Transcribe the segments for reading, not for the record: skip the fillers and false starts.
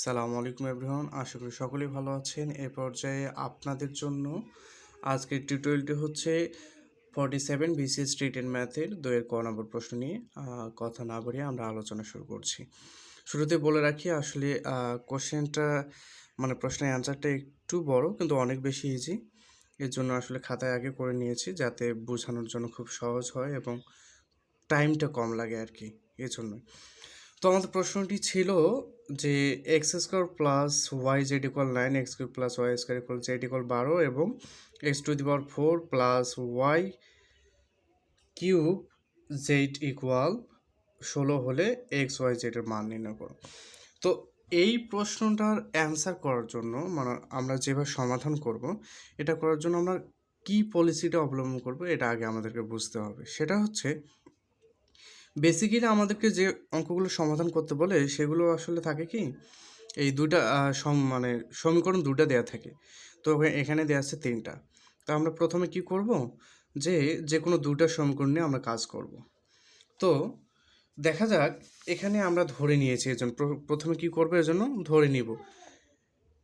সালামু আলাইকুম এভরিওয়ান, আশা করি সকলেই ভালো আছেন। এ পর্যায়ে আপনাদের জন্য আজকের টিউটোরিয়ালটি হচ্ছে 47 বিসিএস রিটেন ম্যাথের 2-এর ক নম্বর প্রশ্ন নিয়ে। কথা না বাড়িয়ে আমরা আলোচনা শুরু করছি। শুরুতে বলে রাখি আসলে কোশ্চেনটা প্রশ্নের অ্যান্সারটা একটু বড় কিন্তু অনেক বেশি ইজি। এর জন্য আসলে খাতায় আগে করে নিয়েছি যাতে বোঝানোর জন্য খুব সহজ হয় এবং টাইমটা কম লাগে আর কি, এজন্যই। তো আমাদের প্রশ্নটি ছিল যে X square plus Y Z equal 9, X cube plus Y square equal Z equal 12 এবং X to the power 4 plus Y cube Z equal 16 হলে এক্স ওয়াই জেডের মান নির্ণয় করো। তো এই প্রশ্নটার অ্যান্সার করার জন্য আমরা যেভাবে সমাধান করব, এটা করার জন্য আমরা কি পলিসিটা অবলম্বন করব এটা আগে আমাদেরকে বুঝতে হবে। সেটা হচ্ছে বেসিক্যালি আমাদেরকে যে অঙ্কগুলো সমাধান করতে বলে সেগুলো আসলে থাকে কি, এই দুইটা সমীকরণ দুটা দেয়া থাকে। তো এখানে দেয়া আছে 3টা। তো আমরা প্রথমে কি করব, যে কোনো দুটা সমীকরণ নিয়ে আমরা কাজ করব। তো দেখা যাক, এখানে আমরা ধরে নিয়েছি, এজন্য প্রথমে কি করবো, এজন্য ধরে নিব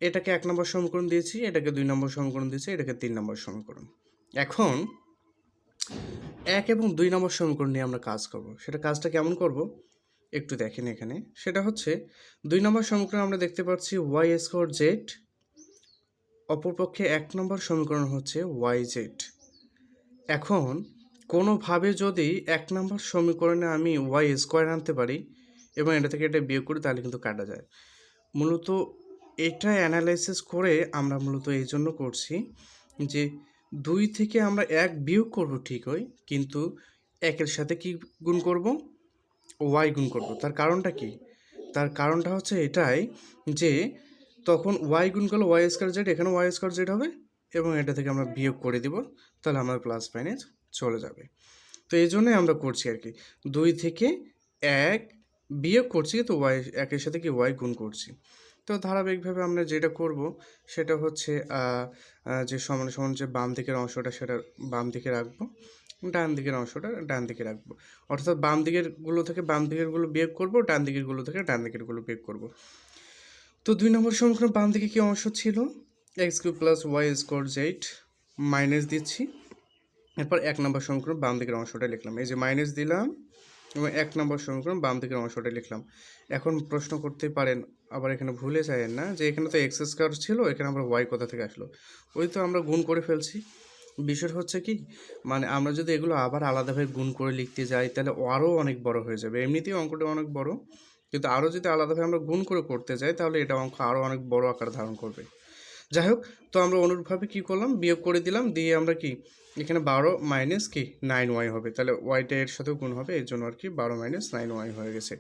এটাকে 1 নম্বর সমীকরণ দিয়েছি, এটাকে 2 নম্বর সমীকরণ দিয়েছি, এটাকে 3 নম্বর সমীকরণ। এখন 1 এবং 2 নম্বর সমীকরণ নিয়ে আমরা কাজ করব। সেটা কাজটা কেমন করব একটু দেখেন এখানে। সেটা হচ্ছে 2 নম্বর সমীকরণ আমরা দেখতে পাচ্ছি ওয়াই স্কোয়ার জেড, অপরপক্ষে 1 নম্বর সমীকরণ হচ্ছে ওয়াই জেড। এখন কোনোভাবে যদি 1 নম্বর সমীকরণে আমি ওয়াই স্কোয়ার আনতে পারি এবং এটা থেকে এটা বিয়োগ করি তাহলে কিন্তু কাটা যায়। মূলত এটা অ্যানালাইসিস করে আমরা মূলত এই জন্য করছি যে 2 থেকে আমরা 1 বিয়োগ করব ঠিকই, কিন্তু 1-এর সাথে কি গুণ করব, ওয়াই গুণ করব। তার কারণটা কি? তার কারণটা হচ্ছে এটাই যে তখন ওয়াই গুণ করলে ওয়াই স্কোয়ার জেড, এখানে ওয়াই স্কোয়ার জেড হবে এবং এটা থেকে আমরা বিয়োগ করে দিব, তাহলে আমার প্লাস মাইনাস চলে যাবে। তো এই জন্যই আমরা করছি আর কি, 2 থেকে 1 বিয়োগ করছি, তো ওয়াই 1-এর সাথে কি ওয়াই গুণ করছি। তো ধারাবাহিকভাবে আমরা যেটা করব সেটা হচ্ছে যে সমান সমান যে বাম দিকের অংশটা সেটা বাম দিকে রাখবো, ডান দিকের অংশটা ডান দিকে রাখবো। অর্থাৎ বাম দিকেরগুলো থেকে বাম দিকেরগুলো বিয়োগ করবো, ডান দিকেরগুলো থেকে ডান দিকেরগুলো বিয়োগ করবো। তো 2 নম্বর সমীকরণ বাম দিকে কি অংশ ছিল, X cube plus Y square Z, minus দিচ্ছি। এরপর 1 নম্বর সমীকরণ বাম দিকের অংশটা লিখলাম, এই যে মাইনাস দিলাম এবং 1 নম্বর সমীকরণ বাম দিকের অংশটা লিখলাম। এখন প্রশ্ন করতে পারেন, আবার এখানে ভুলে যায়েন না যে এখানে তো এক্স স্কোয়ার ছিল, এখানে আমরা ওয়াই কোথা থেকে আসলো, ওই তো আমরা গুণ করে ফেলছি। বিষয় হচ্ছে কি, আমরা যদি এগুলো আবার আলাদাভাবে গুণ করে লিখতে যাই তাহলে আরও অনেক বড় হয়ে যাবে। এমনিতেই অঙ্কটা অনেক বড়, কিন্তু আরও যদি আলাদাভাবে আমরা গুণ করে করতে যাই তাহলে এটা অঙ্ক আরও অনেক বড় আকার ধারণ করবে। যাই হোক, তো আমরা অনুরূপভাবে কী করলাম, বিয়োগ করে দিলাম, দিয়ে আমরা কি এখানে 12 মাইনাস কি 9y হবে, তাহলে ওয়াইটা এর সাথেও গুণ হবে, এর জন্য আর কি 12 মাইনাস 9y হয়ে গেছে।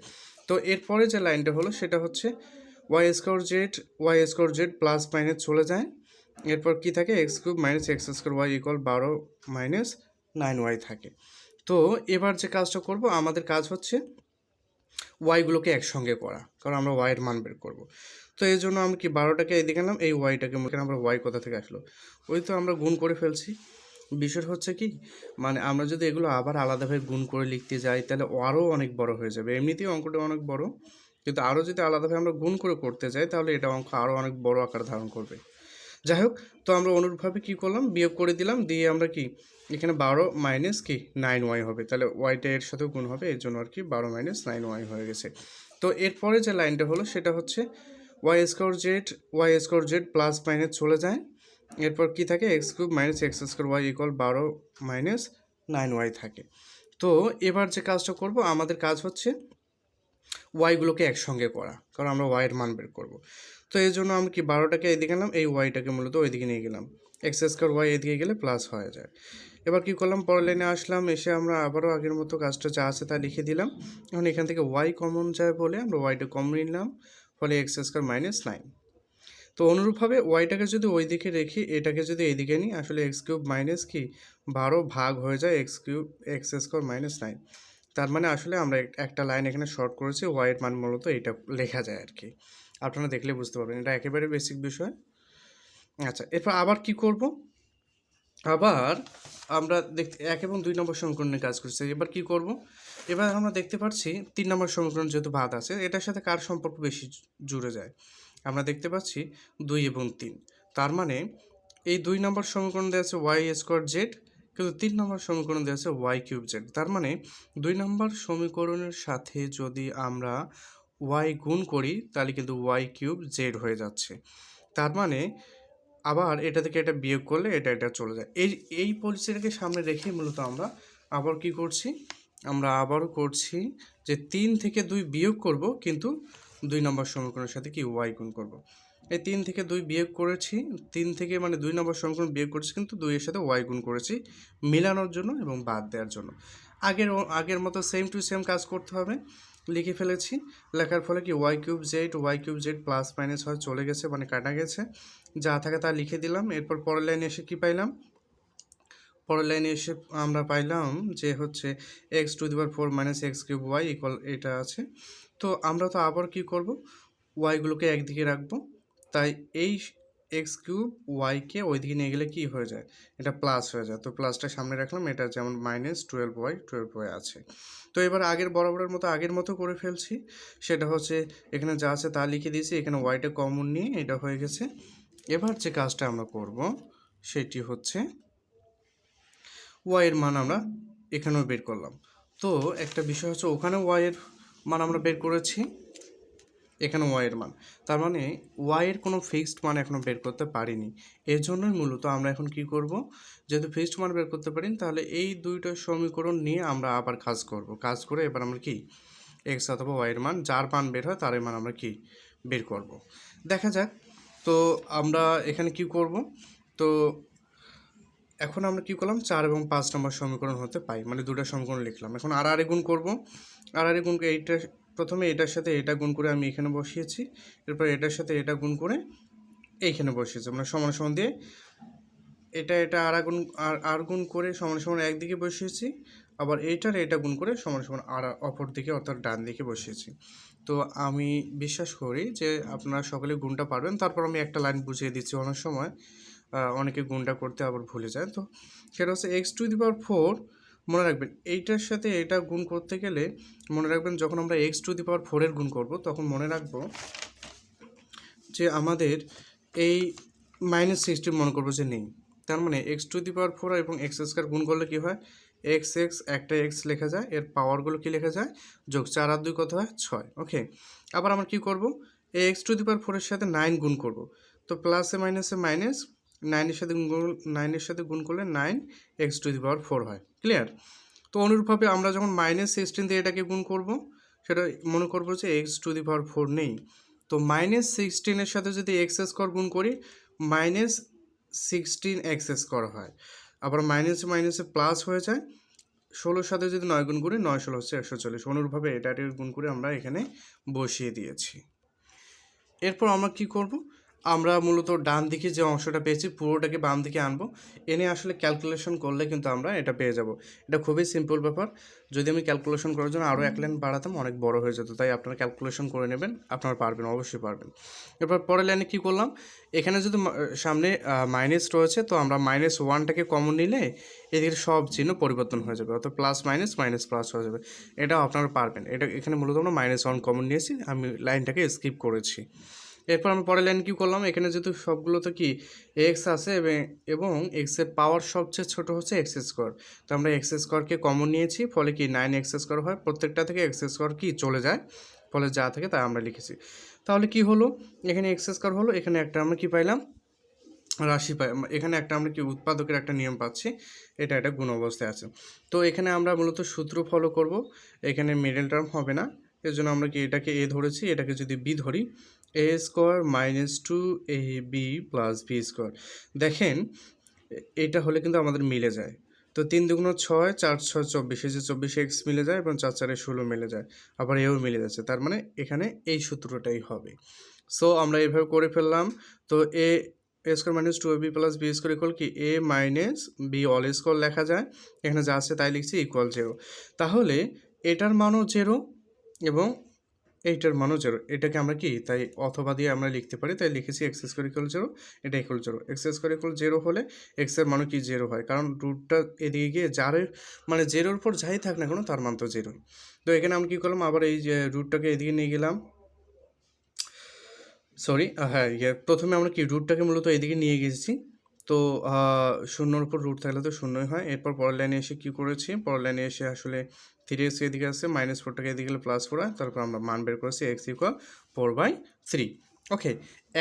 তো এরপরে যে লাইনটা হলো সেটা হচ্ছে Y square Z plus minus চলে যায়, এরপর কি থাকে X cube minus X square Y equal 12 minus 9y থাকে। তো এবার যে কাজটা করব, আমাদের কাজ হচ্ছে ওয়াইগুলোকে একসঙ্গে করা, কারণ আমরা ওয়াইয়ের মান বের করবো। তো এই জন্য আমরা কি 12টাকে এদিকে আনলাম, এই ওয়াইটাকে আমরা ওয়াই কোথা থেকে আসলো, ওই তো আমরা গুণ করে ফেলছি। বিষয় হচ্ছে কি, আমরা যদি এগুলো আবার আলাদাভাবে গুণ করে লিখতে যাই তাহলে আরও অনেক বড় হয়ে যাবে। এমনিতেই অঙ্কটা অনেক বড়, কিন্তু আরও যদি আলাদাভাবে আমরা গুণ করে করতে যাই তাহলে এটা অঙ্ক আরও অনেক বড় আকার ধারণ করবে। যাই হোক, তো আমরা অনুরূপভাবে কী করলাম, বিয়োগ করে দিলাম, দিয়ে আমরা কি এখানে 12 মাইনাস কি 9y হবে, তাহলে ওয়াইটা এর সাথেও গুণ হবে, এর জন্য আর কি 12 মাইনাস 9y হয়ে গেছে। তো এরপরে যে লাইনটা হলো সেটা হচ্ছে Y square Z plus minus চলে যায়, এরপর কি থাকে X cube minus X square Y equal 12 minus 9y থাকে। তো এবার যে কাজটা করব, আমাদের কাজ হচ্ছে ওয়াইগুলোকে একসঙ্গে করা, কারণ আমরা ওয়াইয়ের মান বের করব। তো এই জন্য আমরা কি 12টাকে এদিকে গেলাম, এই ওয়াইটাকে মূলত ওইদিকে নিয়ে গেলাম, এক্স স্কোয়ার ওয়াই এদিকে গেলে প্লাস হয়ে যায়। এবার কি করলাম, পরের লাইনে আসলাম, এসে আমরা আবারও আগের মতো কাজটা যা আছে তা লিখে দিলাম। এখন এখান থেকে ওয়াই কমন যায় বলে আমরা ওয়াইটা কমন নিলাম, ফলে এক্স স্কোয়ার মাইনাস 9। তো অনুরূপভাবে ওয়াইটাকে যদি ওই দিকে রেখে এটাকে যদি এইদিকে নিই, আসলে এক্স কিউব মাইনাস কি 12 ভাগ হয়ে যায় এক্স স্কোয়ার মাইনাস 9। তার মানে আসলে আমরা একটা লাইন এখানে শর্ট করেছি, ওয়াইয়ের মান মূলত এটা লেখা যায় আর কি। আপনারা দেখলে বুঝতে পারবেন, এটা একেবারে বেসিক বিষয়। আচ্ছা, এরপর আবার কি করব, আবার আমরা দেখতে 1 এবং 2 নম্বর সমীকরণে কাজ করছি। এবার কি করব? এবার আমরা দেখতে পাচ্ছি 3 নম্বর সমীকরণ যেহেতু বাদ আছে, এটার সাথে কার সম্পর্ক বেশি জুড়ে যায়? আমরা দেখতে পাচ্ছি 2 এবং 3। তার মানে এই 2 নম্বর সমীকরণ দেওয়া আছে y স্কোয়ার জেড, কিন্তু 3 নম্বর সমীকরণ দেওয়া আছে y কিউব জেড। তার মানে 2 নম্বর সমীকরণের সাথে যদি আমরা y গুণ করি তাহলে কিন্তু y কিউব জেড হয়ে যাচ্ছে। তার মানে আবার এটা থেকে এটা বিয়োগ করলে এটা চলে যায়। এই পলিসিটাকে সামনে রেখেই মূলত আমরা আবার কি করছি? আমরা আবারও করছি যে 3 থেকে 2 বিয়োগ করব, কিন্তু 2 নম্বর সমীকরণের সাথে কি y গুণ করব। এই 3 থেকে 2 বিয়োগ করেছি, 3 থেকে মানে 2 নম্বর সমীকরণ বিয়োগ করেছি, কিন্তু 2 এর সাথে y গুণ করেছি মিলানোর জন্য এবং বাদ দেওয়ার জন্য। আগের মতো সেম টু সেম কাজ করতে হবে। লিখে ফেলেছি, লেখার ফলে কি y cube Z plus minus হয় চলে গেছে, মানে কাটা গেছে, যা থাকে তা লিখে দিলাম। এরপর পরের লাইনে এসে কি পাইলাম? পরের লাইনে এসে আমরা পাইলাম যে হচ্ছে x⁴ - x³ y ইকুয়াল এটা আছে। তো আমরা তো আবার কি করব? ওয়াইগুলোকে একদিকে রাখবো, তাই এই x³ ওয়াইকে ওইদিকে নিয়ে গেলে কি হয়ে যায়? এটা প্লাস হয়ে যায়। তো প্লাসটা সামনে রাখলাম, এটা যেমন -12y আছে। তো এবার বরাবরের মতো আগের মতো করে ফেলছি। সেটা হচ্ছে এখানে যা আছে তা লিখে দিয়েছি, এখানে ওয়াইটা কমন নিয়ে এটা হয়ে গেছে। এবার যে কাজটা আমরা করব সেটি হচ্ছে ওয়াইয়ের মান আমরা এখানেও বের করলাম। তো একটা বিষয় হচ্ছে ওখানে ওয়াইয়ের মান আমরা বের করেছি, এখানে ওয়াইয়ের মান। তার মানে ওয়াইয়ের কোনো ফিক্সড মান এখনও বের করতে পারিনি। এর জন্যই মূলত আমরা এখন কি করব? যেহেতু ফিক্সড মান বের করতে পারিনি, তাহলে এই দুইটা সমীকরণ নিয়ে আমরা আবার কাজ করব। কাজ করে এবার আমরা কি এক্স অথবা ওয়াইয়ের মান যার মান বের হয় তার মান আমরা কি বের করব। দেখা যাক। তো আমরা এখানে কি করব? তো এখন আমরা কি করলাম? 4 এবং 5 নম্বর সমীকরণ হতে পাই, মানে দুটো সমীকরণ লিখলাম। এখন আর গুণ করব। আর গুণকে এইটা প্রথমে এটার সাথে এটা গুণ করে আমি এখানে বসিয়েছি, এরপর এটার সাথে এটা গুণ করে এইখানে বসিয়েছি, মানে সমান সমান দিয়ে এটা আর গুণ করে সমান সমান একদিকে বসিয়েছি, আবার এটা গুণ করে সমান সমান আর অপর দিকে অর্থাৎ ডান দিকে বসিয়েছি। তো আমি বিশ্বাস করি যে আপনারা সকলে গুণটা পারবেন। তারপর আমি একটা লাইন বুঝিয়ে দিচ্ছি, অনেক সময় অনেকে গুণটা করতে আবার ভুলে যায়। তো সেটা হচ্ছে x⁴, মনে রাখবেন এইটার সাথে এটা গুণ করতে গেলে মনে রাখবেন যখন আমরা x⁴ এর গুণ করব তখন মনে রাখবো যে আমাদের এই -16 মনে করবো যে নেই। তার মানে x⁴ এবং x² গুণ করলে কি হয়? x একটা x লেখা যায়, এর পাওয়ারগুলো কি লেখা যায়? যোগ 4 আর 2 কত হয়? 6। ওকে, আবার আমরা কি করব? এই x⁴ এর সাথে 9 গুণ করব। তো প্লাসে মাইনাসে মাইনাস, 9 এর সাথে গুণ করলে 9 x⁴ হয়। ক্লিয়ার? তো অনুরূপভাবে আমরা যখন -16 দিয়ে এটাকে গুণ করব, সেটা মনে করব যে x⁴ নেই। তো -16 এর সাথে যদি x² গুণ করি, -16x² হয়। আবার মাইনাসে মাইনাসে প্লাস হয়ে যায়। 16 সাথে যদি 9 গুণ করি, 9 16 হচ্ছে 140। অনুরূপভাবে এটাকে গুণ করে আমরা এখানে বসিয়ে দিয়েছি। এরপর আমরা কি করব? আমরা মূলত ডান দিকে যে অংশটা পেয়েছি পুরোটাকে বাম দিকে আনবো, এনে আসলে ক্যালকুলেশন করলে কিন্তু আমরা এটা পেয়ে যাব। এটা খুবই সিম্পল ব্যাপার। যদি আমি ক্যালকুলেশন করার জন্য আরও এক লাইন বাড়াতাম অনেক বড় হয়ে যেত, তাই আপনারা ক্যালকুলেশন করে নেবেন, আপনারা পারবেন, অবশ্যই পারবেন। এরপর পরের লাইনে কী করলাম? এখানে যদি সামনে মাইনাস রয়েছে, তো আমরা -1টাকে কমন নিলে এদিকে সব চিহ্ন পরিবর্তন হয়ে যাবে, অর্থাৎ প্লাস মাইনাস মাইনাস প্লাস হয়ে যাবে। এটাও আপনারা পারবেন। এটা এখানে মূলত আমরা -1 কমন নিয়েছি, আমি লাইনটাকে স্কিপ করেছি। এরপর আমি পরের লাইন কী করলাম? এখানে যেহেতু সবগুলোতে কি এক্স আছে এবং এক্সের পাওয়ার সবচেয়ে ছোট হচ্ছে x², তো আমরা x² কমন নিয়েছি, ফলে কি 9x² হয়। প্রত্যেকটা থেকে x² কি চলে যায়, ফলে যা থেকে তা আমরা লিখেছি। তাহলে কি হলো? এখানে x² হলো, এখানে একটা আমরা কি পাইলাম? রাশি পাই। এখানে একটা আমরা কি উৎপাদকের একটা নিয়ম পাচ্ছি, এটা গুণ অবস্থায় আছে। তো এখানে আমরা মূলত সূত্র ফলো করব, এখানে মিডল টার্ম হবে না, এর জন্য আমরা কি এটাকে a ধরেছি, এটাকে যদি b ধরি, a² - 2ab + b²। দেখেন এটা হলে কিন্তু আমাদের মিলে যায়। তো 3 দুগুণ 6, 4 6 24, এই যে 24x মিলে যায় এবং 4 4 16 মিলে যায়, আবার এও মিলে যাচ্ছে। তার মানে এখানে এই সূত্রটাই হবে। সো আমরা এইভাবে করে ফেললাম। তো a² - 2ab + b² কি a - b হোল লেখা যায়। এখানে যা আছে তাই লিখছি, = 0। তাহলে এটার মানও 0 এবং এইটার মানও 0, এটাকে আমরা কি তাই অথবা দিয়ে আমরা লিখতে পারি, তাই লিখেছি এক্স স্কোয়ার ইকুয়াল 0, এটা ইকুয়াল 0। এক্স স্কোয়ার ইকুয়াল 0 হলে এক্সের মানও কি 0 হয়, কারণ রুটটা এদিকে গিয়ে যারের মানে 0-র উপর যাই থাক না কেন তার মান তো 0। তো এখানে আমরা কী করলাম, আবার এই যে রুটটাকে এদিকে নিয়ে গেলাম, সরি হ্যাঁ প্রথমে আমরা কি রুটটাকে মূলত এদিকে নিয়ে গেছি। তো শূন্যর উপর রুট থাকলে তো শূন্যই হয়। এরপর পরের লাইনে এসে কী করেছি, পরের লাইনে এসে আসলে 3x এদিকে আছে, -4টাকে এদিকে গেলে +4 হয়, তারপর আমরা মান বের করেছি x ইকুয়াল 4/3। ওকে,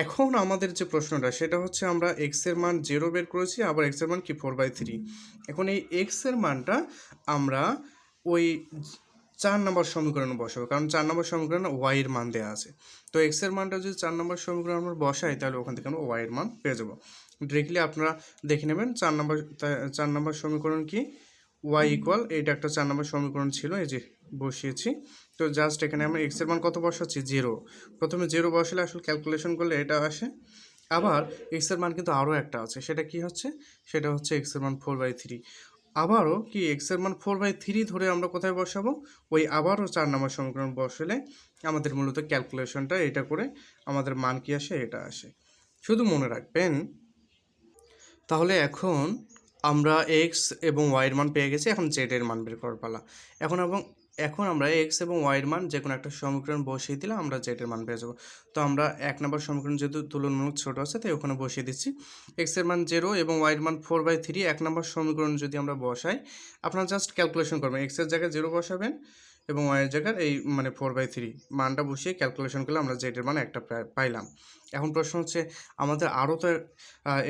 এখন আমাদের যে প্রশ্নটা সেটা হচ্ছে আমরা x এর মান 0 বের করেছি, আবার x এর মান কি 4/3। এখন এই x এর মানটা আমরা ওই 4 নম্বর সমীকরণে বসাবো, কারণ 4 নম্বর সমীকরণে y এর মান দেওয়া আছে। তো x এর মানটা যদি 4 নম্বর সমীকরণ আমরা বসাই তাহলে ওখান থেকে আমরা y এর মান পেয়ে যাবো। ডিরেক্টলি আপনারা দেখে নেবেন 4 নম্বর সমীকরণ কি, y ইকুয়াল, এইটা একটা 4 নম্বর সমীকরণ ছিল, এই যে বসিয়েছি। তো জাস্ট এখানে আমরা x এর মান কত বসাচ্ছি, 0। প্রথমে 0 বসালে আসলে ক্যালকুলেশন করলে এটা আসে। আবার x এর মান কিন্তু আরও একটা আছে, সেটা কি হচ্ছে, সেটা হচ্ছে x এর মান 4/3। আবারও কি x এর মান 4/3 ধরে আমরা কোথায় বসাবো, ওই আবারও 4 নম্বর সমীকরণ বসালে আমাদের মূলত ক্যালকুলেশনটা এটা করে আমাদের মান কি আসে, এটা আসে। শুধু মনে রাখবেন, তাহলে এখন আমরা x এবং y এর মান পেয়ে গেছি, এখন z এর মান বের করার পালা। এখন আমরা x এবং y এর মান যে কোনো একটা সমীকরণ বসিয়ে দিলে আমরা z এর মান পেয়ে যাবো। তো আমরা 1 নম্বর সমীকরণ যেহেতু তুলনামূলক ছোটো আছে তাই ওখানে বসিয়ে দিচ্ছি x এর মান 0 এবং y এর মান 4/3। 1 নম্বর সমীকরণ যদি আমরা বসাই, আপনারা জাস্ট ক্যালকুলেশন করবেন, x এর জায়গায় 0 বসাবেন এবং y এর জায়গায় এই মানে 4/3 মানটা বসিয়ে ক্যালকুলেশন করলে আমরা z এর মান একটা পাইলাম। এখন প্রশ্ন হচ্ছে আমাদের আরও তো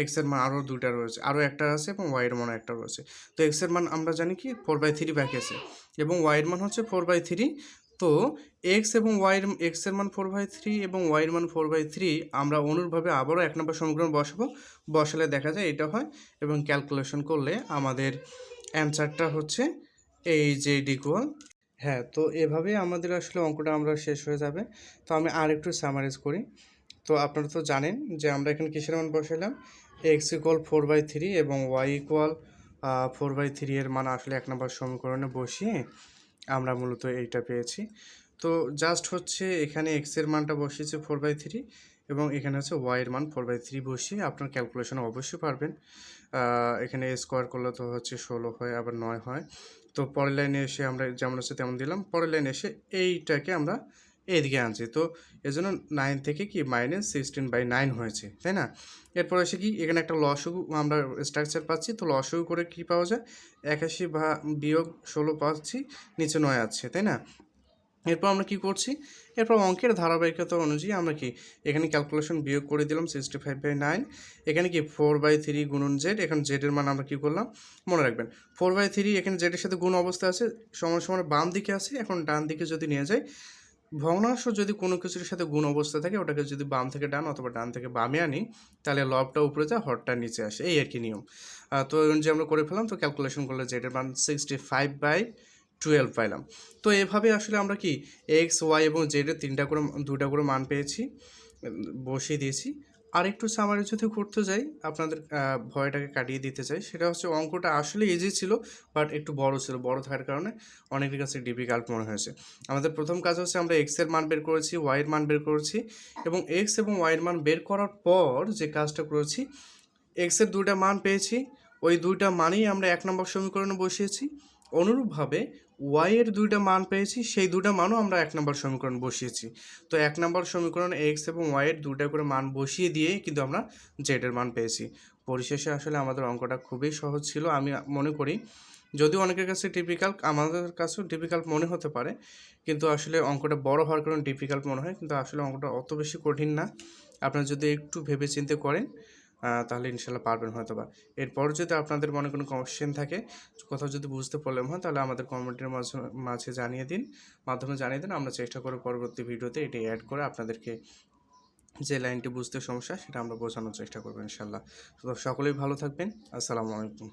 x এর মান আরও দুইটা রয়েছে, আরও একটা আছে এবং y এর মান একটা রয়েছে। তো x এর মান আমরা জানি কি 4/3 বাকি আছে এবং y এর মান হচ্ছে 4/3। তো x এর মান 4/3 এবং y এর মান 4/3 আমরা অনুরূপভাবে আবারও 1 নম্বর সমীকরণ বসালে দেখা যায় এটা হয়, এবং ক্যালকুলেশন করলে আমাদের অ্যান্সারটা হচ্ছে এই যে ইকুয়াল। হ্যাঁ, তো এভাবেই আমাদের আসলে অঙ্কটা আমরা শেষ হয়ে যাবে। তো আমি আরেকটু সামারাইজ করি। তো আপনারা তো জানেন যে আমরা এখানে কিসের মান বসাইলাম, x ইকুয়াল 4/3 এবং y ইকুয়াল 4/3 এর মান আসলে 1 নম্বর সমীকরণে বসিয়ে আমরা মূলত এইটা পেয়েছি। তো জাস্ট হচ্ছে এখানে x এর মানটা বসিয়েছে 4/3 এবং এখানে হচ্ছে y এর মান 4/3 বসিয়ে আপনার ক্যালকুলেশন অবশ্যই পারবেন। এখানে স্কোয়ার করলে তো হচ্ছে 16 হয়, আবার 9 হয়। তো পরের লাইনে এসে আমরা যেমন হচ্ছে তেমন দিলাম, পরের লাইনে এসে এইটাকে আমরা এইদিকে আনছি। তো এজন্য 9 থেকে কি -16/9 হয়েছে, তাই না? এরপর এসে কি এখানে একটা লসাগু আমরা স্ট্রাকচার পাচ্ছি। তো লসাগু করে কি পাওয়া যায়, 81 - 16 পাচ্ছি, নিচে 9 আছে, তাই না? এরপর আমরা কি করছি, এরপর অঙ্কের ধারাবাহিকতা অনুযায়ী আমরা কি এখানে ক্যালকুলেশন বিয়োগ করে দিলাম 65/9। এখানে কি 4/3 গুণন z, এখানে z এর মান আমরা কি করলাম মনে রাখবেন, 4/3 এখানে z এর সাথে গুণ অবস্থা আছে, সমান সমান বাম দিকে আছে। এখন ডান দিকে যদি নিয়ে যাই, ভগ্নাংশ যদি কোনো কিছুর সাথে গুণ অবস্থা থাকে ওটাকে যদি বাম থেকে ডান অথবা ডান থেকে বামে আনি তাহলে লবটা উপরে যায়, হরটা নিচে আসে, এই আর কি নিয়ম। তো এই অনুযায়ী আমরা করে ফেলাম। তো ক্যালকুলেশন করলে z এর মান 65/12 পাইলাম। তো এভাবে আসলে আমরা কি এক্স ওয়াই এবং জেড এর দুইটা করে মান পেয়েছি, বসিয়ে দিয়েছি। আর একটু সামারি যদি করতে যাই, আপনাদের ভয়টাকে কাটিয়ে দিতে চাই, সেটা হচ্ছে অঙ্কটা আসলে ইজি ছিল বাট একটু বড় ছিল, বড় থাকার কারণে অনেকের কাছে ডিফিকাল্ট মনে হয়েছে। আমাদের প্রথম কাজ হচ্ছে আমরা এক্স এর মান বের করেছি, ওয়াই এর মান বের করেছি, এবং এক্স এবং ওয়াই এর মান বের করার পর যে কাজটা করেছি, এক্স এর দুইটা মান পেয়েছি, ওই দুইটা মানেই আমরা 1 নম্বর সমীকরণে বসিয়েছি। অনুরূপভাবে ওয়াই এর দুইটা মান পেয়েছি, সেই দুইটা মানও আমরা 1 নম্বর সমীকরণ বসিয়েছি। তো 1 নম্বর সমীকরণে এক্স এবং ওয়াই এর দুইটা করে মান বসিয়ে দিয়ে কিন্তু আমরা জেড এর মান পেয়েছি। পরিশেষে আসলে আমাদের অঙ্কটা খুবই সহজ ছিল আমি মনে করি। যদিও অনেকের কাছে ডিফিকাল্ট, আমাদের কাছেও ডিফিকাল্ট মনে হতে পারে, কিন্তু আসলে অঙ্কটা বড় হওয়ার কারণে ডিফিকাল্ট মনে হয়, কিন্তু আসলে অঙ্কটা অত বেশি কঠিন না। আপনারা যদি একটু ভেবে চিন্তে করেন তাহলে ইনশাল্লাহ পারবেন হয়তো বা। এরপর যদি আপনাদের মনে কোনো কোশ্চেন থাকে, কোথাও যদি বুঝতে প্রবলেম হয়, তাহলে আমাদের কমেন্টের মাঝে জানিয়ে দিন, আমরা চেষ্টা করব পরবর্তী ভিডিওতে এটি অ্যাড করে আপনাদেরকে যে লাইনটি বুঝতে সমস্যা সেটা আমরা বোঝানোর চেষ্টা করবো ইনশাল্লাহ। তো সকলেই ভালো থাকবেন। আসসালামু আলাইকুম।